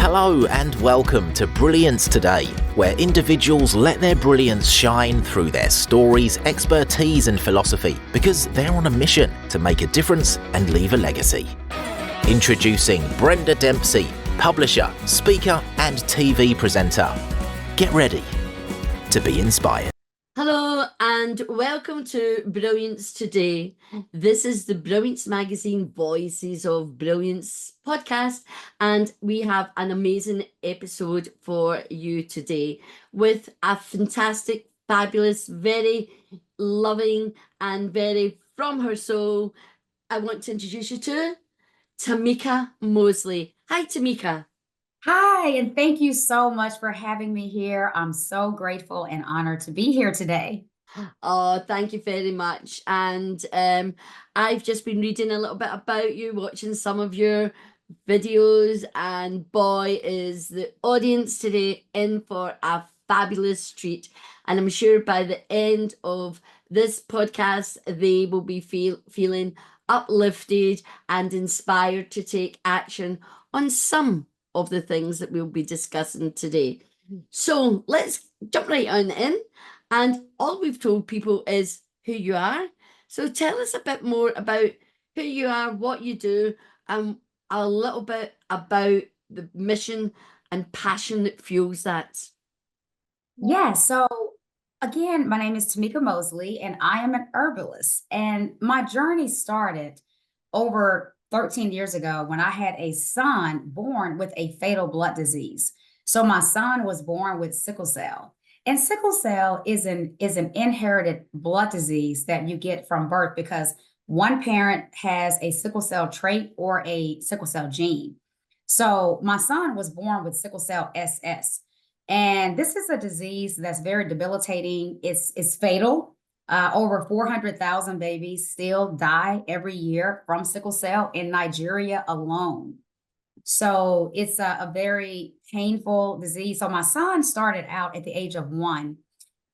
Hello and welcome to Brilliance Today, where individuals let their brilliance shine through their stories, expertise and philosophy because they're on a mission to make a difference and leave a legacy. Introducing Brenda Dempsey, publisher, speaker and TV presenter. Get ready to be inspired. Hello and welcome to Brilliance Today. This is the Brilliance Magazine Voices of Brilliance podcast, and we have an amazing episode for you today with a fantastic, fabulous, very loving and very from her soul. I want to introduce you to Tamika Mosley. Hi, Tamika. Hi, and thank you so much for having me here. I'm so grateful and honored to be here today. Oh, thank you very much. And I've just been reading a little bit about you, watching some of your videos, and boy, is the audience today in for a fabulous treat. And I'm sure by the end of this podcast, they will be feeling uplifted and inspired to take action on some of the things that we'll be discussing today. So let's jump right on in. And all we've told people is who you are. So tell us a bit more about who you are, what you do, and a little bit about the mission and passion that fuels that. Yeah, so again, my name is Tamika Mosley, and I am an herbalist. And my journey started over 13 years ago when I had a son born with a fatal blood disease. So my son was born with sickle cell. And sickle cell is an inherited blood disease that you get from birth because one parent has a sickle cell trait or a sickle cell gene. So my son was born with sickle cell SS. And this is a disease that's very debilitating. It's fatal. Over 400,000 babies still die every year from sickle cell in Nigeria alone. So it's a very painful disease. So my son started out at the age of 1,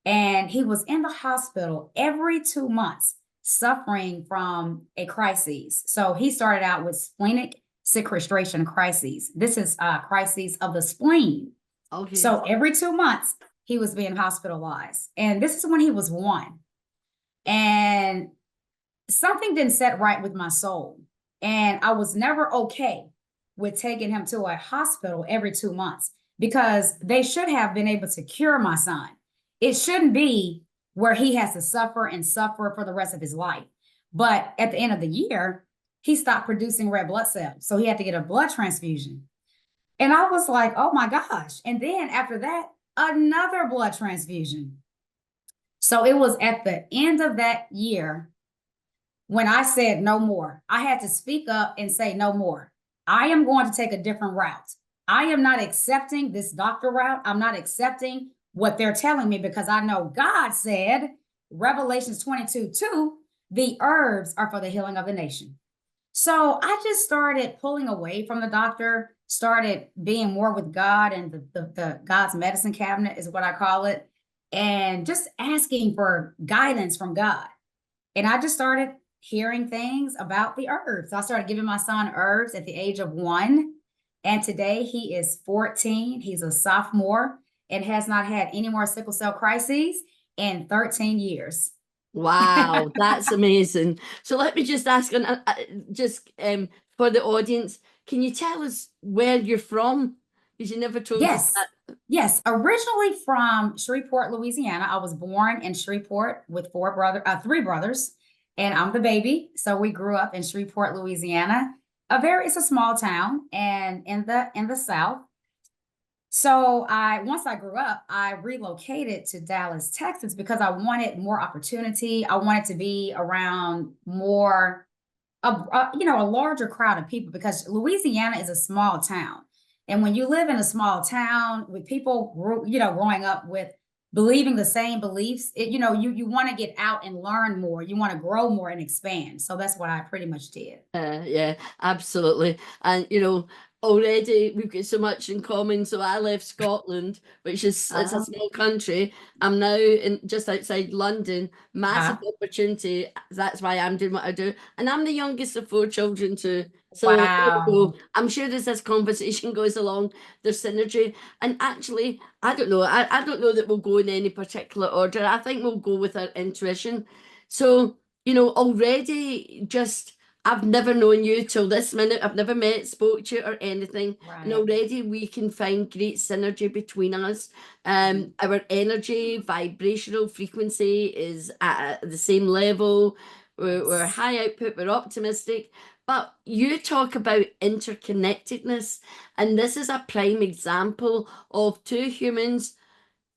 and he was in the hospital every 2 months suffering from a crisis. So he started out with splenic sequestration crises. This is crises of the spleen. Okay. So every 2 months he was being hospitalized. And this is when he was 1. And something didn't set right with my soul. And I was never okay with taking him to a hospital every 2 months because they should have been able to cure my son. It shouldn't be where he has to suffer and suffer for the rest of his life. But at the end of the year, he stopped producing red blood cells. So he had to get a blood transfusion. And I was like, oh my gosh. And then after that, another blood transfusion. So it was at the end of that year when I said no more. I had to speak up and say no more. I am going to take a different route. I am not accepting this doctor route. I'm not accepting what they're telling me because I know God said, Revelations 22:2, the herbs are for the healing of the nation. So I just started pulling away from the doctor, started being more with God and the God's medicine cabinet is what I call it. And just asking for guidance from God. And I just started hearing things about the herbs. I started giving my son herbs at the age of 1. And today he is 14. He's a sophomore and has not had any more sickle cell crises in 13 years. Wow, that's amazing. So let me just ask, for the audience, can you tell us where you're from? Because you never told us that. Yes, originally from Shreveport, Louisiana. I was born in Shreveport with 3 brothers, and I'm the baby. So we grew up in Shreveport, Louisiana. It's a small town and in the South. So once I grew up, I relocated to Dallas, Texas, because I wanted more opportunity. I wanted to be around more, a larger crowd of people because Louisiana is a small town. And when you live in a small town with people, growing up with believing the same beliefs, you want to get out and learn more. You want to grow more and expand. So that's what I pretty much did. Yeah, absolutely. And, already we've got so much in common. So I left Scotland, which is it's a small country. I'm now just outside London. Massive opportunity. That's why I'm doing what I do. And I'm the youngest of 4 children too. So there we Wow. go. I'm sure as this conversation goes along, there's synergy. And actually, I don't know. I don't know that we'll go in any particular order. I think we'll go with our intuition. So, already just I've never known you till this minute. I've never met, spoke to you or anything. And Right. already we can find great synergy between us. Our energy, vibrational frequency is at the same level. We're Yes. high output, we're optimistic. But you talk about interconnectedness, and this is a prime example of two humans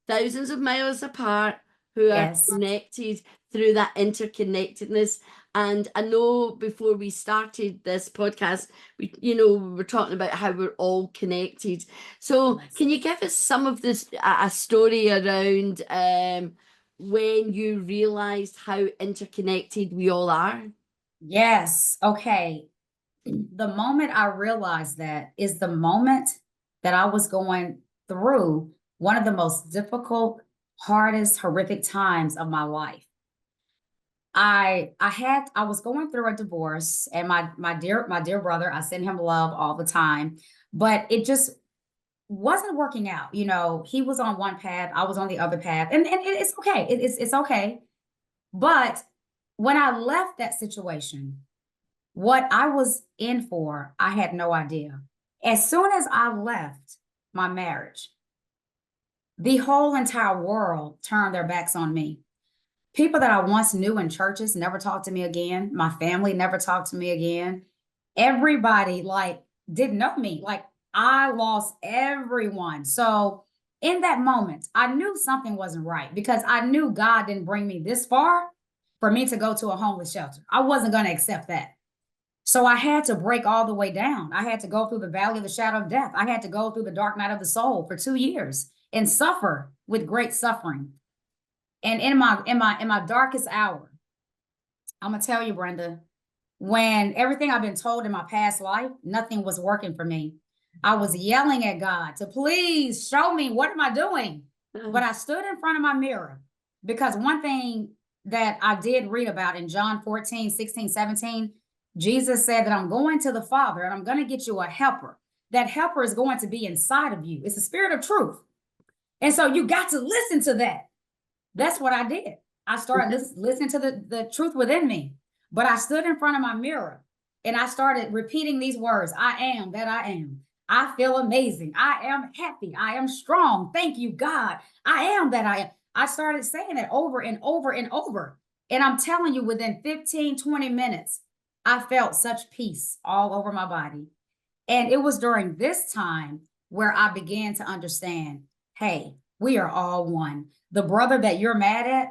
thousands of miles apart who are Yes. connected through that interconnectedness. And I know before we started this podcast, we were talking about how we're all connected. So Yes. can you give us some of this, a story around when you realized how interconnected we all are? Yes. Okay. The moment I realized that is the moment that I was going through one of the most difficult, hardest, horrific times of my life. I was going through a divorce, and my dear brother, I send him love all the time, but it just wasn't working out. He was on one path, I was on the other path, and it's okay. It's okay. But when I left that situation, what I was in for, I had no idea. As soon as I left my marriage, the whole entire world turned their backs on me. People that I once knew in churches never talked to me again. My family never talked to me again. Everybody didn't know me. I lost everyone. So in that moment, I knew something wasn't right because I knew God didn't bring me this far for me to go to a homeless shelter. I wasn't going to accept that. So I had to break all the way down. I had to go through the valley of the shadow of death. I had to go through the dark night of the soul for 2 years and suffer with great suffering. And in my darkest hour, I'm gonna tell you, Brenda, when everything I've been told in my past life, nothing was working for me. I was yelling at God to please show me, what am I doing? But I stood in front of my mirror because one thing that I did read about in John 14, 16, 17, Jesus said that I'm going to the Father and I'm going to get you a helper. That helper is going to be inside of you. It's the spirit of truth. And so you got to listen to that. That's what I did. I started listening to the truth within me. But I stood in front of my mirror and I started repeating these words. I am that I am. I feel amazing. I am happy. I am strong. Thank you, God. I am that I am. I started saying it over and over and over. And I'm telling you, within 15, 20 minutes, I felt such peace all over my body. And it was during this time where I began to understand, hey, we are all one. The brother that you're mad at,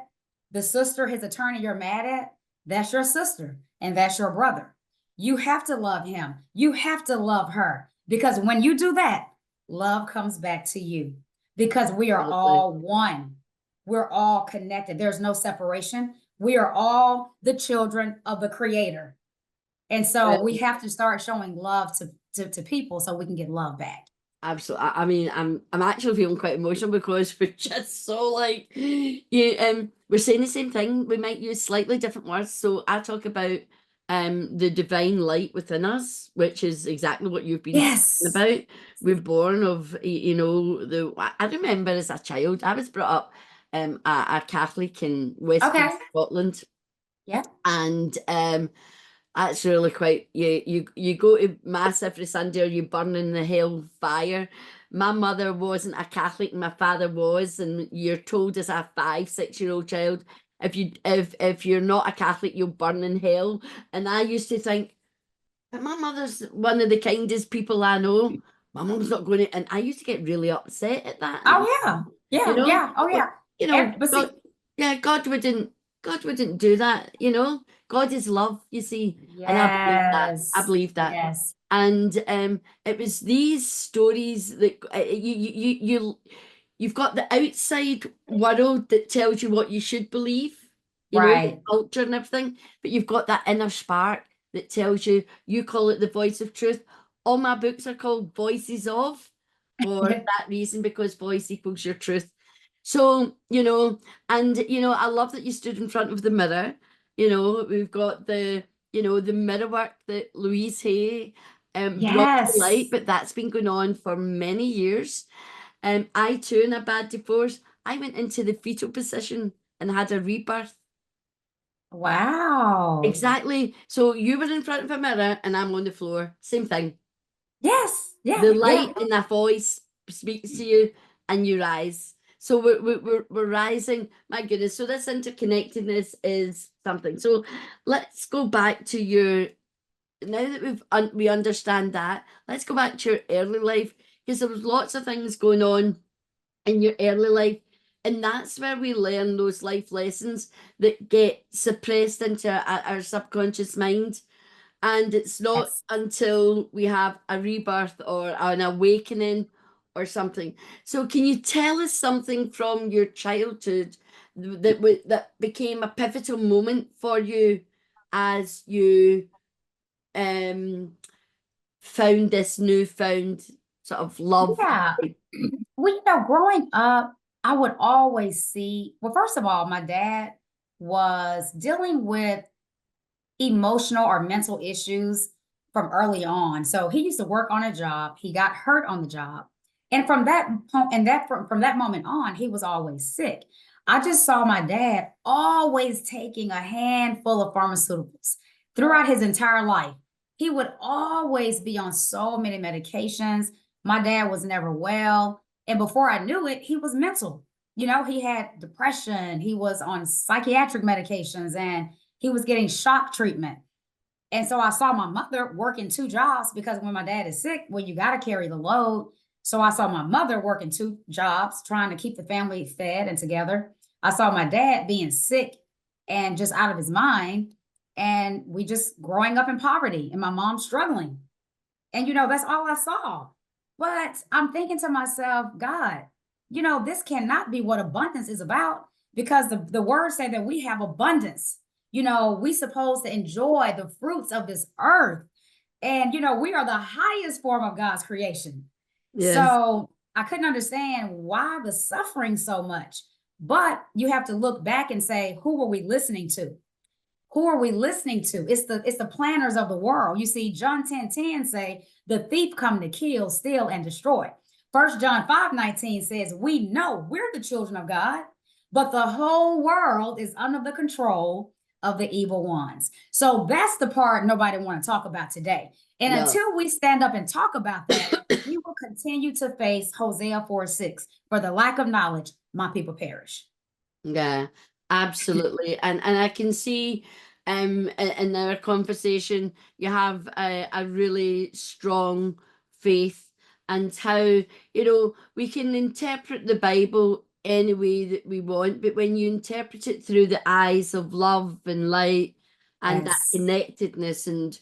the sister, his attorney you're mad at, that's your sister and that's your brother. You have to love him. You have to love her, because when you do that, love comes back to you, because we are all one. We're all connected. There's no separation. We are all the children of the Creator. And so we have to start showing love to people so we can get love back. Absolutely. I mean, I'm actually feeling quite emotional because we're just so we're saying the same thing. We might use slightly different words. So I talk about the divine light within us, which is exactly what you've been talking about. We're born of I remember as a child, I was brought up a Catholic in Western Scotland. Yeah. And that's really quite, you go to mass every Sunday or you burn in the hell fire. My mother wasn't a Catholic, my father was, and you're told as a 5-6-year-old child, if you're not a Catholic, you'll burn in hell. And I used to think, but my mother's one of the kindest people I know. My mum's not going to, and I used to get really upset at that. Oh yeah. Yeah. Yeah. Oh yeah. But God, God wouldn't do that, God is love, you see. Yes. And I believe that. Yes. And it was these stories that you've got the outside world that tells you what you should believe, the culture and everything, but you've got that inner spark that tells you, you call it the voice of truth. All my books are called Voices of, for that reason, because voice equals your truth. So, I love that you stood in front of the mirror. We've got the, you know, the mirror work that Louise Hay brought to light, Yes. but that's been going on for many years. I too, in a bad divorce, I went into the fetal position and had a rebirth. Wow. Exactly. So you were in front of a mirror and I'm on the floor. Same thing. Yes. Yeah. The Yeah. light in that voice speaks to you and you rise. So we're rising. My goodness. So this interconnectedness is something. So let's go back to your, now that we understand that, let's go back to your early life, because there was lots of things going on in your early life. And that's where we learn those life lessons that get suppressed into our subconscious mind. And it's not Yes. until we have a rebirth or an awakening or something. So can you tell us something from your childhood that became a pivotal moment for you as you found this newfound sort of love? Yeah. Well, growing up, I would always see, well, first of all, my dad was dealing with emotional or mental issues from early on. So he used to work on a job. He got hurt on the job. And from that point, and from that moment on, he was always sick. I just saw my dad always taking a handful of pharmaceuticals throughout his entire life. He would always be on so many medications. My dad was never well. And before I knew it, he was mental. He had depression, he was on psychiatric medications, and he was getting shock treatment. And so I saw my mother working two jobs because when my dad is sick, well, you got to carry the load. So I saw my mother working two jobs, trying to keep the family fed and together. I saw my dad being sick and just out of his mind. And we just growing up in poverty and my mom struggling. And, that's all I saw. But I'm thinking to myself, God, this cannot be what abundance is about, because the words say that we have abundance. We supposed to enjoy the fruits of this earth. And, we are the highest form of God's creation. Yes. So I couldn't understand why the suffering so much. But you have to look back and say, who were we listening to? Who are we listening to? It's the planners of the world. You see, John 10:10 say, the thief come to kill, steal, and destroy. 1 John 5:19 says, we know we're the children of God, but the whole world is under the control of the evil ones. So that's the part nobody want to talk about today. And No. until we stand up and talk about that, we will continue to face Hosea 4:6. For the lack of knowledge, my people perish. Yeah, absolutely. And I can see in our conversation you have a really strong faith, and how, we can interpret the Bible any way that we want, but when you interpret it through the eyes of love and light and that Yes. connectedness and,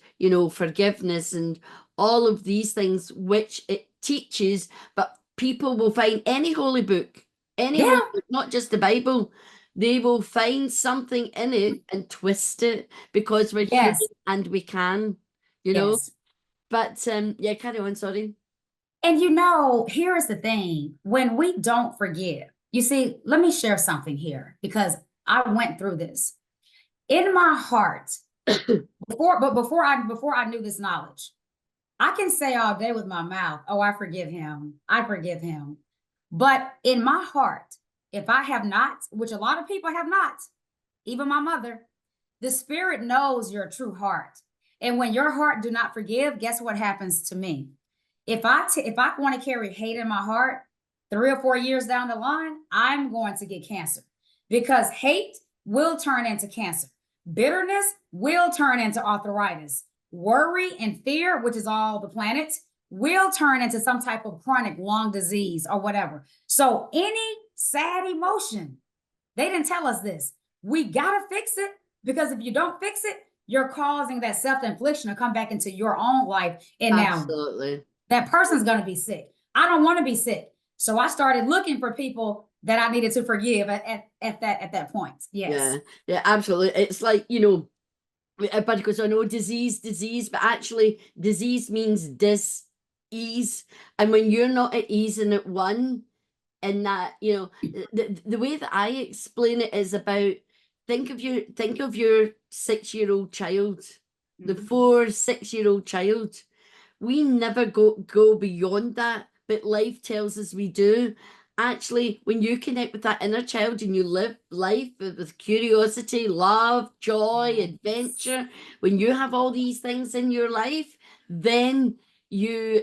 forgiveness and all of these things which it teaches, but people will find any holy book, Yeah. not just the Bible, they will find something in it and twist it, because we're human Yes. and we can, Yes. But yeah, carry on, sorry. And here is the thing. When we don't forgive, you see, let me share something here, because I went through this. In my heart, before I knew this knowledge, I can say all day with my mouth, oh, I forgive him. I forgive him. But in my heart, if I have not, which a lot of people have not, even my mother, the Spirit knows your true heart. And when your heart do not forgive, guess what happens to me? If I want to carry hate in my heart, 3 or 4 years down the line, I'm going to get cancer, because hate will turn into cancer. Bitterness will turn into arthritis. Worry and fear, which is all the planets, will turn into some type of chronic lung disease or whatever. So any sad emotion, they didn't tell us this. We got to fix it, because if you don't fix it, you're causing that self-infliction to come back into your own life. And Absolutely. now that person's going to be sick. I don't want to be sick. So I started looking for people that I needed to forgive at that point. Yes. Yeah, absolutely. It's like, but because I know disease, but actually disease means dis-ease. And when you're not at ease and at one, and that, the way that I explain it is about, think of your 6-year-old child, the 4, 6-year-old child. We never go beyond that, but life tells us we do. Actually, when you connect with that inner child and you live life with curiosity, love, joy, adventure, when you have all these things in your life, then you're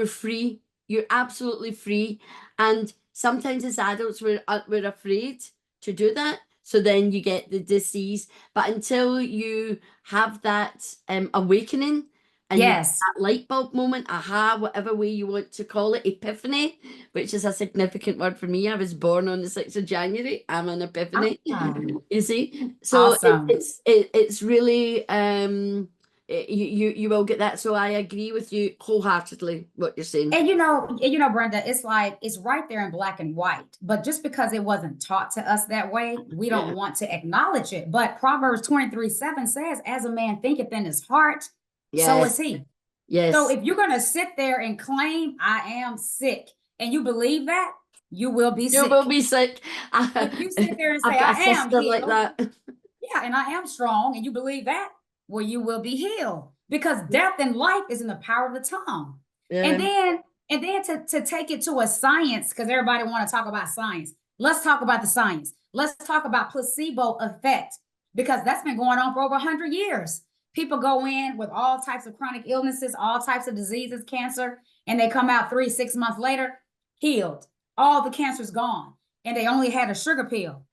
free. You're absolutely free. And sometimes as adults we're afraid to do that. So then you get the disease. But until you have that awakening, and you get Yes. that light bulb moment, aha, whatever way you want to call it, epiphany, which is a significant word for me. I was born on the 6th of January. I'm an epiphany. You see? So Awesome. it's really you will get that. So I agree with you wholeheartedly what you're saying. And Brenda, it's like it's right there in black and white. But just because it wasn't taught to us that way, we don't want to acknowledge it. But Proverbs 23:7 says, as a man thinketh in his heart, so is he. Yes. So if you're going to sit there and claim, I am sick, and you believe that, you will be sick. You will be sick. If you sit there and say, I've got I a am sister healed, like that. yeah, and I am strong, and you believe that, well, you will be healed, because death and life is in the power of the tongue. And then to take it to a science, because everybody want to talk about science. Let's talk about the science. Let's talk about placebo effect, because that's been going on for over 100 years. People go in with all types of chronic illnesses, all types of diseases, cancer, and they come out 3-6 months later, healed. All the cancer's gone, and they only had a sugar pill.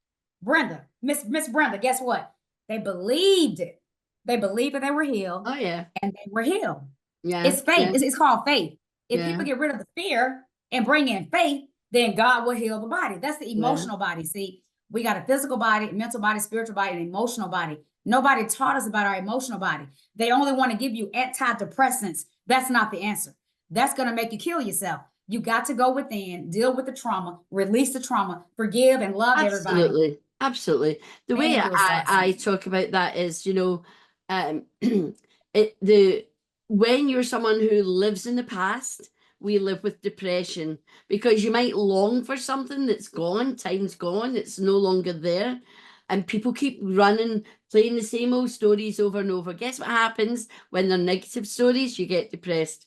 Brenda, Miss Brenda, guess what? They believed it. They believed that they were healed. Oh, yeah. And they were healed. Yeah. It's faith. Yeah. It's called faith. If people get rid of the fear and bring in faith, then God will heal the body. That's the emotional body. See, we got a physical body, mental body, spiritual body, and emotional body. Nobody taught us about our emotional body. They only want to give you antidepressants. That's not the answer. That's going to make you kill yourself. You got to go within, deal with the trauma, release the trauma, forgive and love everybody. Absolutely. The way I talk about that is, when you're someone who lives in the past, we live with depression, because you might long for something that's gone, time's gone, it's no longer there. And people keep running, playing the same old stories over and over. Guess what happens when they're negative stories? You get depressed.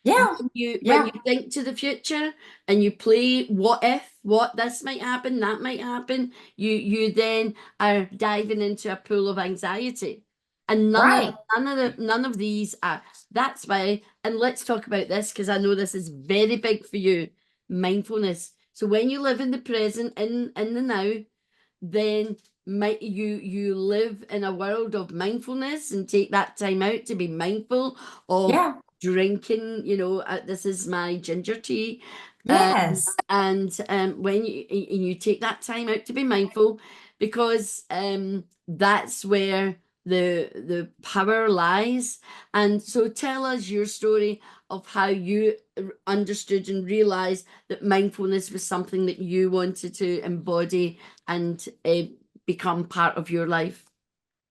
Yeah. When you think to the future and you play what if, what this might happen, that might happen, you then are diving into a pool of anxiety. And none of these are. That's why, and let's talk about this, because I know this is very big for you, mindfulness. So when you live in the present, in the now, then you live in a world of mindfulness and take that time out to be mindful of drinking, this is my ginger tea. Yes. And when you take that time out to be mindful, because that's where the power lies. And so tell us your story of how you understood and realized that mindfulness was something that you wanted to embody and become part of your life.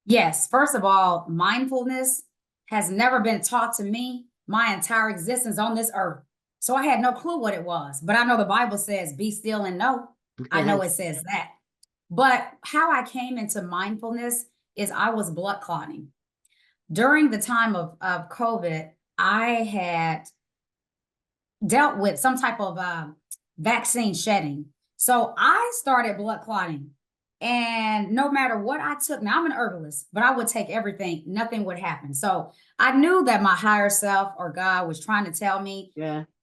Yes. First of all, mindfulness has never been taught to me my entire existence on this earth. So I had no clue what it was, but I know the Bible says, be still and know. I know it says that. But how I came into mindfulness is I was blood clotting. During the time of COVID, I had dealt with some type of vaccine shedding. So I started blood clotting. And no matter what I took, now I'm an herbalist, but I would take everything, nothing would happen. So I knew that my higher self or God was trying to tell me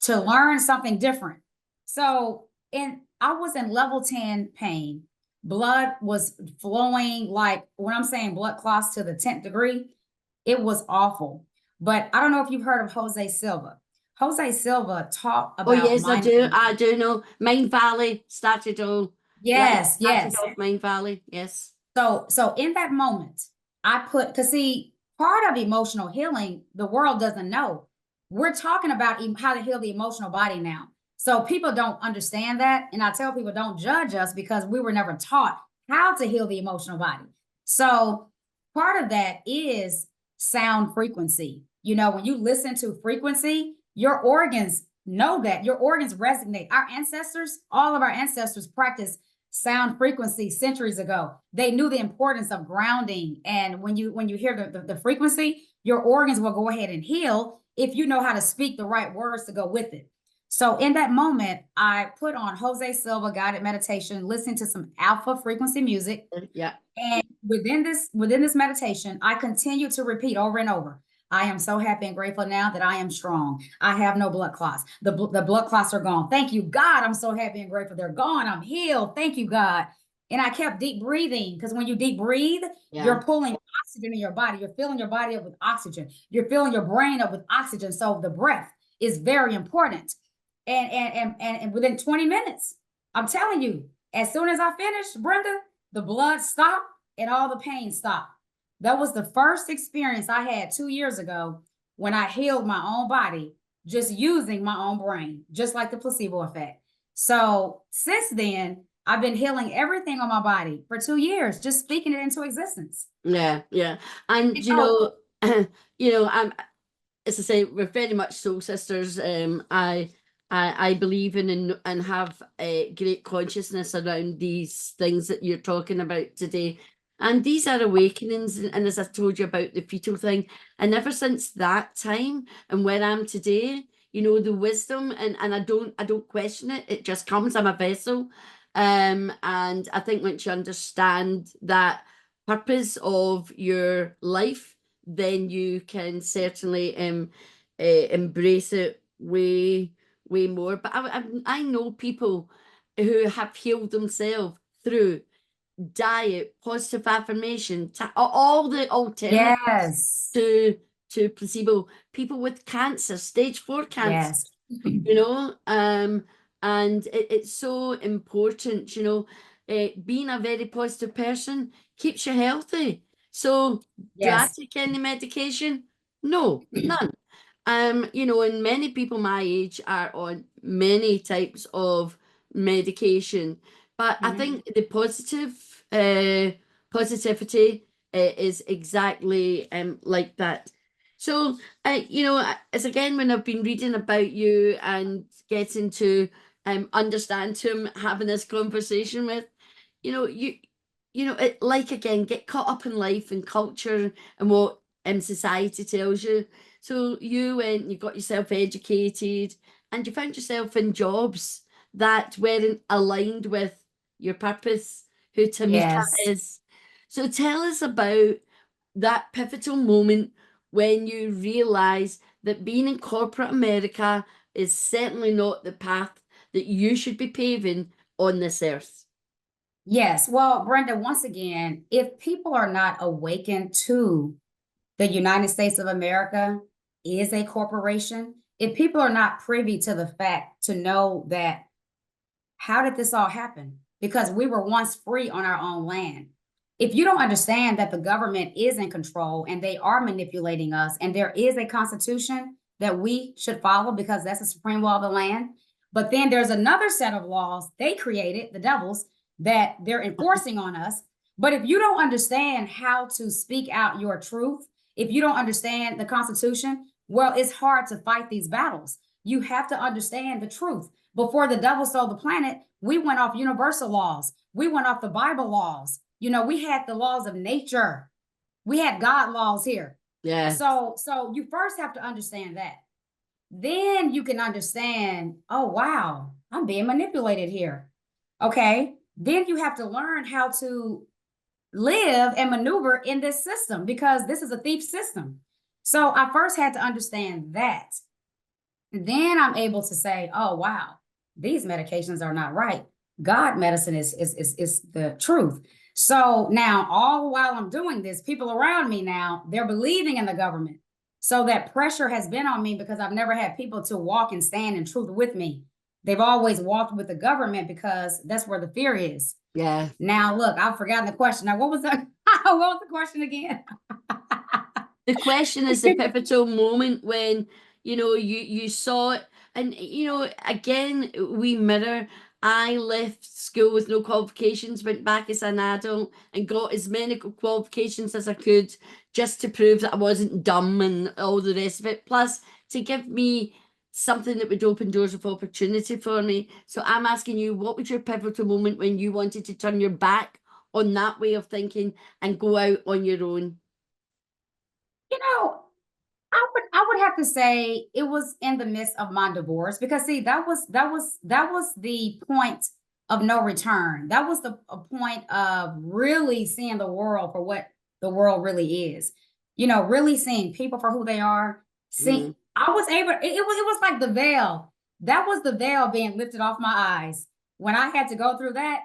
to learn something different. So I was in level 10 pain. Blood was flowing, like when I'm saying blood clots to the 10th degree, it was awful. But I don't know if you've heard of Jose Silva. Jose Silva taught about. Oh yes, I do know. Mind Valley started all. Yes. Mind Valley, yes. So in that moment, because see, part of emotional healing, the world doesn't know. We're talking about how to heal the emotional body now. So people don't understand that. And I tell people, don't judge us, because we were never taught how to heal the emotional body. So part of that is sound frequency. When you listen to frequency, your organs know that. Your organs resonate. Our ancestors, all of our ancestors practice sound frequency centuries ago. They knew the importance of grounding. And when you hear the frequency, your organs will go ahead and heal if you know how to speak the right words to go with it. So in that moment, I put on Jose Silva guided meditation, listening to some alpha frequency music. Yeah. And within this meditation, I continue to repeat over and over. I am so happy and grateful now that I am strong. I have no blood clots. The blood clots are gone. Thank you, God. I'm so happy and grateful. They're gone. I'm healed. Thank you, God. And I kept deep breathing, because when you deep breathe, you're pulling oxygen in your body. You're filling your body up with oxygen. You're filling your brain up with oxygen. So the breath is very important. And within 20 minutes, I'm telling you, as soon as I finished, Brenda, the blood stopped and all the pain stopped. That was the first experience I had 2 years ago when I healed my own body, just using my own brain, just like the placebo effect. So since then, I've been healing everything on my body for 2 years, just speaking it into existence. Yeah. And I'm, as I say, we're very much soul sisters. I believe in and have a great consciousness around these things that you're talking about today. And these are awakenings. And as I told you about the fetal thing, and ever since that time and where I'm today, the wisdom and I don't question it. It just comes. I'm a vessel. And I think once you understand that purpose of your life, then you can certainly embrace it way more. But I know people who have healed themselves through diet, positive affirmation, all the alternatives to placebo. People with cancer, stage 4 cancer, and it's so important, being a very positive person keeps you healthy. So do I take any medication? No, none. And many people my age are on many types of medication, but I think the positivity is exactly like that. So as again, when I've been reading about you and getting to understand who I'm having this conversation with, again, get caught up in life and culture and what society tells you. So you went, you got yourself educated, and you found yourself in jobs that weren't aligned with your purpose, who Tamika is. So tell us about that pivotal moment when you realize that being in corporate America is certainly not the path that you should be paving on this earth. Yes. Well, Brenda, once again, if people are not awakened to the United States of America is a corporation, if people are not privy to the fact to know that, how did this all happen? Because we were once free on our own land. If you don't understand that the government is in control and they are manipulating us, and there is a constitution that we should follow because that's the supreme law of the land, but then there's another set of laws they created, the devils, that they're enforcing on us. But if you don't understand how to speak out your truth, if you don't understand the Constitution, well, it's hard to fight these battles. You have to understand the truth. Before the devil stole the planet, we went off universal laws. We went off the Bible laws. We had the laws of nature. We had God laws here. Yeah. So you first have to understand that. Then you can understand, oh, wow, I'm being manipulated here. Okay. Then you have to learn how to live and maneuver in this system, because this is a thief system. So I first had to understand that. Then I'm able to say, oh, wow, these medications are not right. God medicine is the truth. So now, all while I'm doing this, people around me now, they're believing in the government. So that pressure has been on me because I've never had people to walk and stand in truth with me. They've always walked with the government because that's where the fear is. Yeah. Now, look, I've forgotten the question. Now, what was the question again? The question is the pivotal moment when, you saw it. And, again, we mirror. I left school with no qualifications, went back as an adult and got as many qualifications as I could just to prove that I wasn't dumb and all the rest of it. Plus, to give me something that would open doors of opportunity for me. So I'm asking you, what was your pivotal moment when you wanted to turn your back on that way of thinking and go out on your own? You know, I would have to say it was in the midst of my divorce, because see, that was the point of no return. That was a point of really seeing the world for what the world really is. You know, really seeing people for who they are. See, I was able, it was like the veil. That was the veil being lifted off my eyes. When I had to go through that,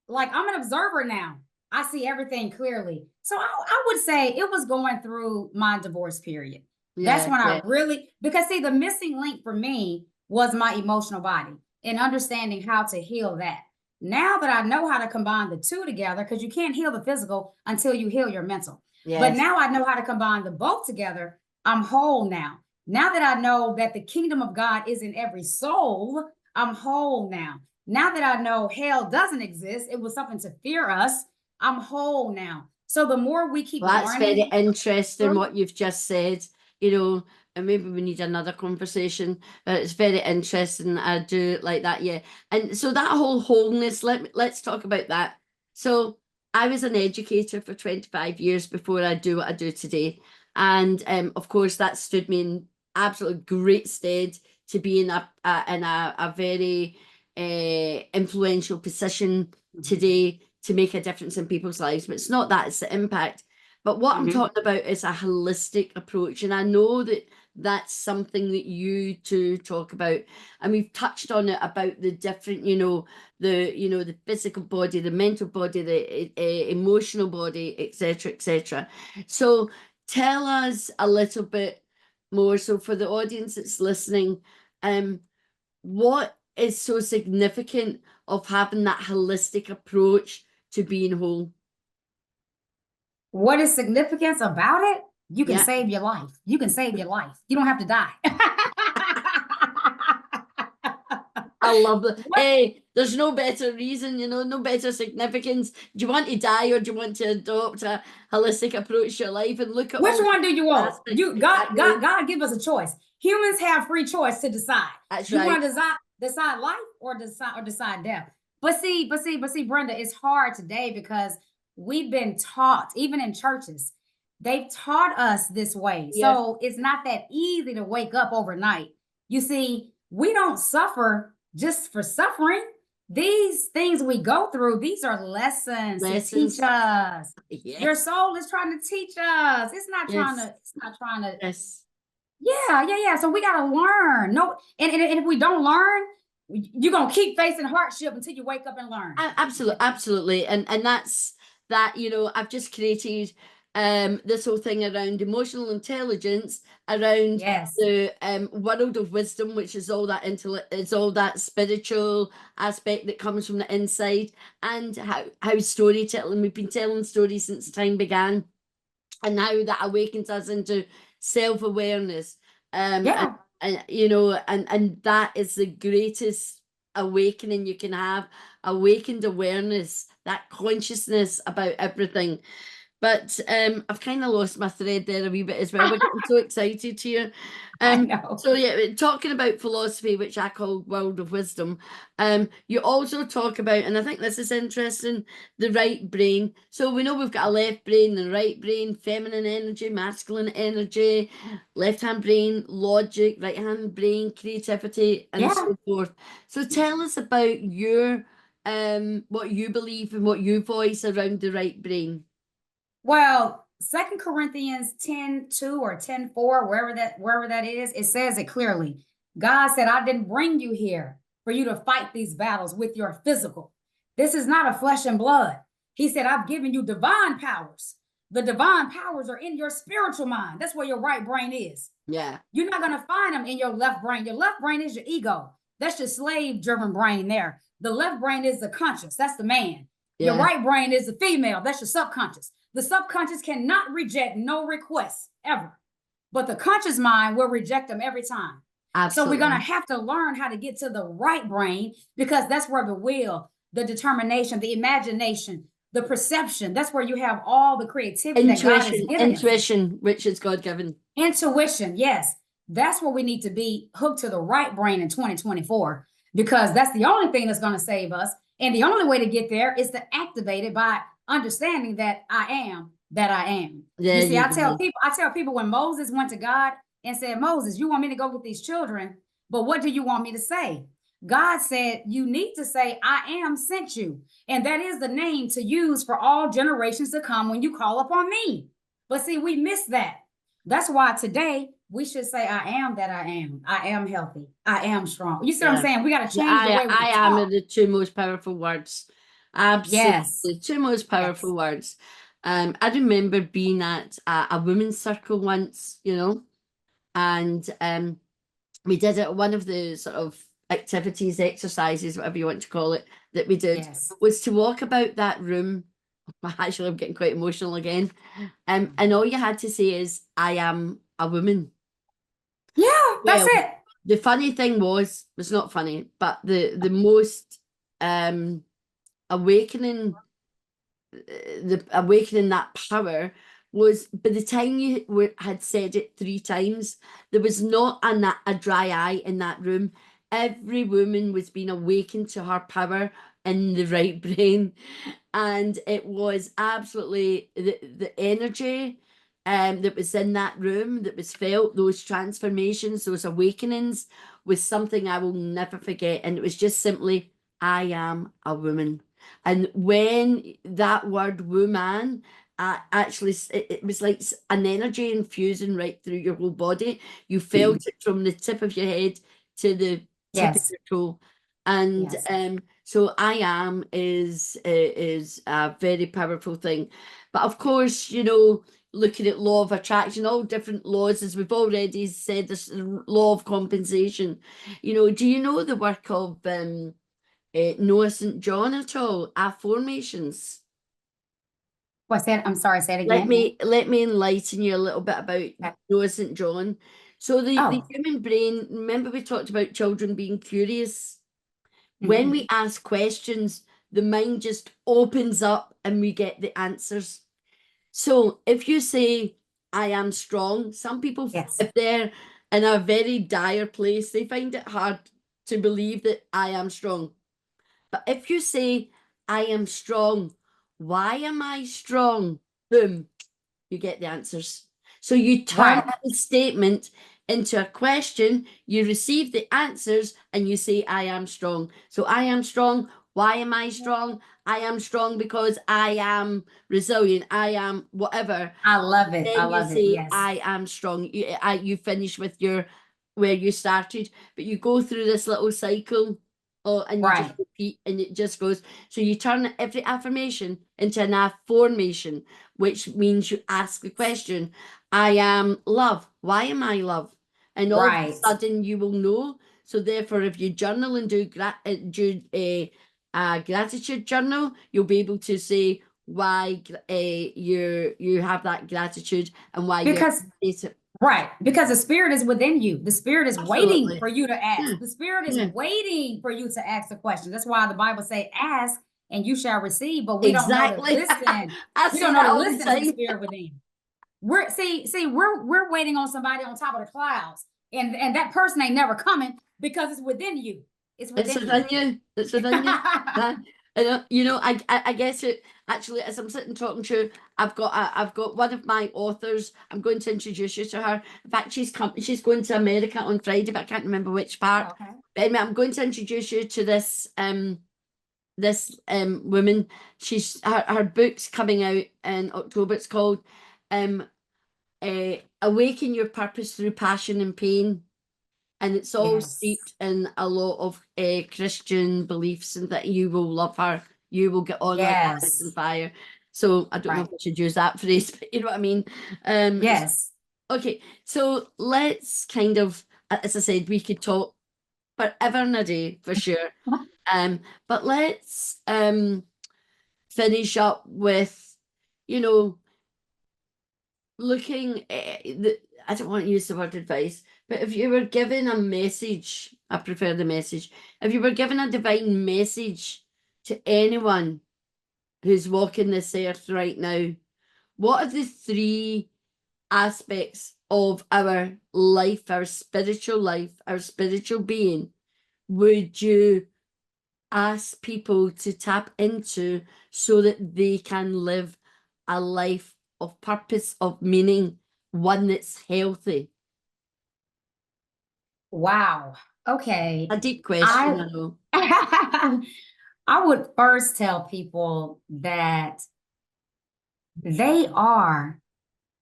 like, I'm an observer now. I see everything clearly. So I would say it was going through my divorce period. That's when I really, because see, the missing link for me was my emotional body and understanding how to heal that. Now that I know how to combine the two together, because you can't heal the physical until you heal your mental. But now I know how to combine the both together. I'm whole now. Now that I know that the kingdom of God is in every soul, I'm whole now. Now that I know hell doesn't exist, it was something to fear us, I'm whole now. So the more we keep that's learning, very interesting what you've just said, you know, and maybe we need another conversation, but it's very interesting. I do like that, yeah. And so that whole wholeness, let's talk about that. So I was an educator for 25 years before I do what I do today. And of course, that stood me in absolutely great stead to be in a very influential position today to make a difference in people's lives. But it's not that, it's the impact. But what I'm talking about is a holistic approach. And I know that that's something that you two talk about. And we've touched on it about the different, the physical body, the mental body, the emotional body, etc., etc. So tell us a little bit more. So for the audience that's listening, what is so significant of having that holistic approach to being whole? What is significance about it? You can save your life. You can save your life. You don't have to die. I love that. Hey, there's no better reason, no better significance. Do you want to die, or do you want to adopt a holistic approach to your life? And look at which one do you want? God give us a choice. Humans have free choice to decide. That's you right. want to decide life or decide death. But see, Brenda, it's hard today because we've been taught, even in churches, they've taught us this way. Yes. So it's not that easy to wake up overnight. You see, we don't suffer just for suffering. These things we go through, these are lessons to teach us. Yes. Your soul is trying to teach us. It's not trying to. Yes. Yeah. So we got to learn. No, and if we don't learn, you're going to keep facing hardship until you wake up and learn. Absolutely. And that's that, I've just created this whole thing around emotional intelligence, around the world of wisdom, which is all that is all that spiritual aspect that comes from the inside, and how storytelling, we've been telling stories since time began, and how that awakens us into self-awareness. And that is the greatest awakening you can have, awakened awareness, that consciousness about everything. But I've kind of lost my thread there a wee bit as well. We're getting so excited here. I know. So yeah, talking about philosophy, which I call world of wisdom, you also talk about, and I think this is interesting, the right brain. So we know we've got a left brain and a right brain, feminine energy, masculine energy, left-hand brain, logic, right-hand brain, creativity, and so forth. So tell us about your what you believe and what you voice around the right brain. Well, 2 Corinthians 10:2 or 10:4, wherever that is, it says it clearly. God said, I didn't bring you here for you to fight these battles with your physical. This is not a flesh and blood. He said, I've given you divine powers. The divine powers are in your spiritual mind. That's where your right brain is. Yeah. You're not going to find them in your left brain. Your left brain is your ego. That's your slave-driven brain there. The left brain is the conscious. That's the man. Yeah. Your right brain is the female. That's your subconscious. The subconscious cannot reject no requests ever, but the conscious mind will reject them every time. Absolutely. So we're going to have to learn how to get to the right brain, because that's where the will, the determination, the imagination, the perception, that's where you have all the creativity that God has given us. Intuition, which is God-given. Intuition, yes. That's where we need to be hooked to the right brain in 2024, because that's the only thing that's going to save us. And the only way to get there is to activate it by understanding that I am that I am. There You see, you I tell go. people when Moses went to God and said, Moses, you want me to go get these children, but what do you want me to say? God said, you need to say, I am sent you. And that is the name to use for all generations to come when you call upon me. But see, we miss that. That's why today we should say, I am that I am. I am healthy. I am strong. You see what I'm saying? We got to change the way we I am are talk. the two most powerful words. Absolutely. Yes. The two most powerful words. I remember being at a women's circle once, you know, and we did it. One of the sort of activities, exercises, whatever you want to call it, that we did was to walk about that room. Actually, I'm getting quite emotional again. And all you had to say is, I am a woman. Yeah, that's Well, it. the funny thing was, it's not funny, but the most awakening, that power was by the time you had said it 3 times, there was not a dry eye in that room. Every woman was being awakened to her power in the right brain, and it was absolutely the energy that was in that room, that was felt, those transformations, those awakenings, was something I will never forget. And it was just simply, I am a woman. And when that word woman, actually, it was like an energy infusing right through your whole body. You felt it from the tip of your head to the tip of your toe. And so I am is a very powerful thing. But of course, you know, looking at law of attraction, all different laws, as we've already said, this law of compensation. You know, do you know the work of Noah St. John at all? Affirmations. What's that? I'm sorry, say it again. Let me enlighten you a little bit about Noah St. John. So the human brain, remember we talked about children being curious? When we ask questions, the mind just opens up and we get the answers. So if you say, I am strong, some people, if they're in a very dire place, they find it hard to believe that I am strong. But if you say, I am strong, why am I strong? Boom, you get the answers. So you turn the statement into a question, you receive the answers, and you say, I am strong. So I am strong. Why am I strong? I am strong because I am resilient. I am whatever. I love it. Then I love you say, it. Yes. I am strong. You finish with your where you started, but you go through this little cycle. Oh, and you just repeat, and it just goes. So you turn every affirmation into an affirmation, which means you ask the question, I am love. Why am I love? And all of a sudden you will know. So therefore, if you journal and do a gratitude journal, you'll be able to say why you have that gratitude and why because because the spirit is within you. The spirit is waiting for you to ask. The spirit is waiting for you to ask the question. That's why the Bible say, ask and you shall receive, but we don't know to listen. We don't know to listen to the spirit within. We're waiting on somebody on top of the clouds, and that person ain't never coming because it's within you. It's within you. It's within you. You know, I guess it actually, as I'm sitting talking to you, I've got one of my authors. I'm going to introduce you to her. In fact, she's going to America on Friday, but I can't remember which part. Okay. But anyway, I'm going to introduce you to this woman. She's her book's coming out in October. It's called Awaken Your Purpose Through Passion and Pain. And it's all steeped in a lot of Christian beliefs, and that you will love her. You will get on like ice and fire. So I don't know if I should use that phrase, but you know what I mean? Yes. Okay, so let's kind of, as I said, we could talk forever and a day for sure. But let's finish up with, you know, looking at I don't want to use the word advice, but if you were given a message, I prefer the message. If you were given a divine message to anyone who's walking this earth right now, what are the 3 aspects of our life, our spiritual being, would you ask people to tap into so that they can live a life of purpose, of meaning, one that's healthy? Wow. Okay. A deep question, I know. I would first tell people that they are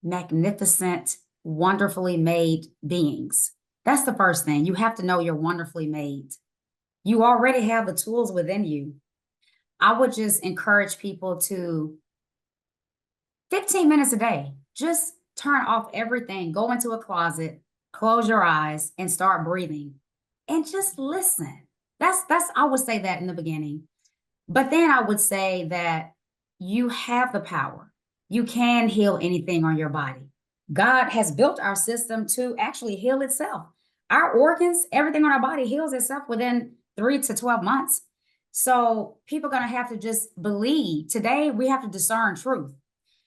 magnificent, wonderfully made beings. That's the first thing. You have to know you're wonderfully made. You already have the tools within you. I would just encourage people to 15 minutes a day, just turn off everything, go into a closet, close your eyes, and start breathing and just listen. That's I would say that in the beginning. But then I would say that you have the power. You can heal anything on your body. God has built our system to actually heal itself. Our organs, everything on our body heals itself within 3 to 12 months. So people are going to have to just believe. Today, we have to discern truth.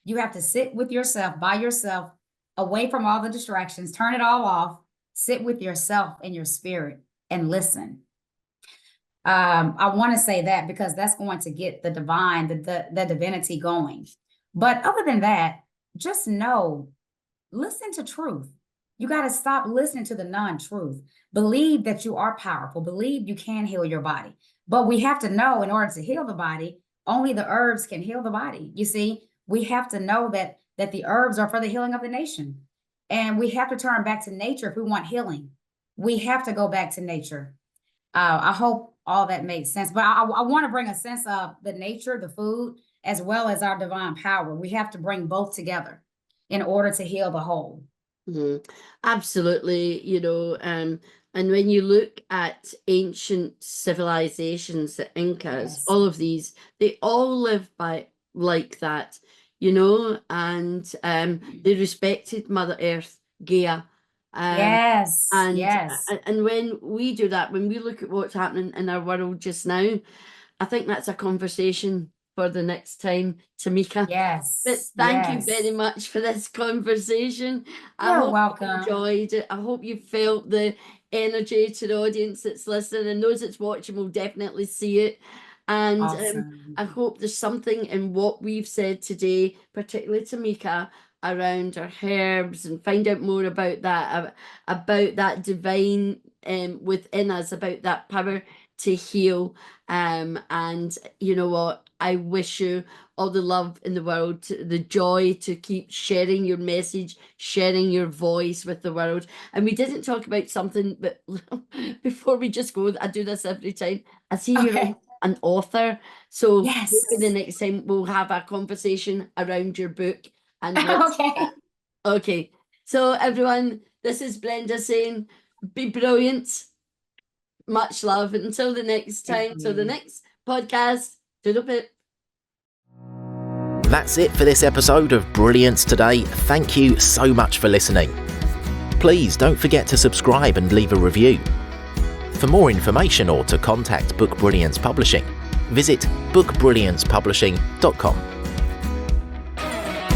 You have to sit with yourself, by yourself, away from all the distractions, turn it all off, sit with yourself and your spirit and listen. I want to say that because that's going to get the divine, the divinity going. But other than that, just know, listen to truth. You got to stop listening to the non-truth. Believe that you are powerful. Believe you can heal your body. But we have to know, in order to heal the body, only the herbs can heal the body. You see, we have to know that the herbs are for the healing of the nation. And we have to turn back to nature if we want healing. We have to go back to nature. I hope all that makes sense. But I want to bring a sense of the nature, the food, as well as our divine power. We have to bring both together in order to heal the whole. Mm-hmm. Absolutely, and when you look at ancient civilizations, the Incas, Yes. all of these, they all live by like that, and they respected Mother Earth, Gaia. Yes. And Yes. and when we do that, when we look at what's happening in our world just now, I think that's a conversation for the next time, Tamika. Yes. But thank you Yes. very much for this conversation. I You're hope welcome. you enjoyed it. I hope you felt the energy to the audience that's listening, and those that's watching will definitely see it. And Awesome. I hope there's something in what we've said today, particularly Tamika, around our herbs, and find out more about that divine within us, about that power to heal. And you know what? I wish you all the love in the world, the joy to keep sharing your message, sharing your voice with the world. And we didn't talk about something, but before we just go, I do this every time. I see you're Okay. an author. So Yes. maybe the next time we'll have a conversation around your book. And Okay. Okay. So everyone, this is Brenda saying, be brilliant. Much love. Until the next time, till the next podcast. Toodle pip. That's it for this episode of Brilliance Today. Thank you so much for listening. Please don't forget to subscribe and leave a review. For more information or to contact Book Brilliance Publishing, visit bookbrilliancepublishing.com.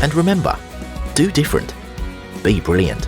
And remember, do different. Be brilliant.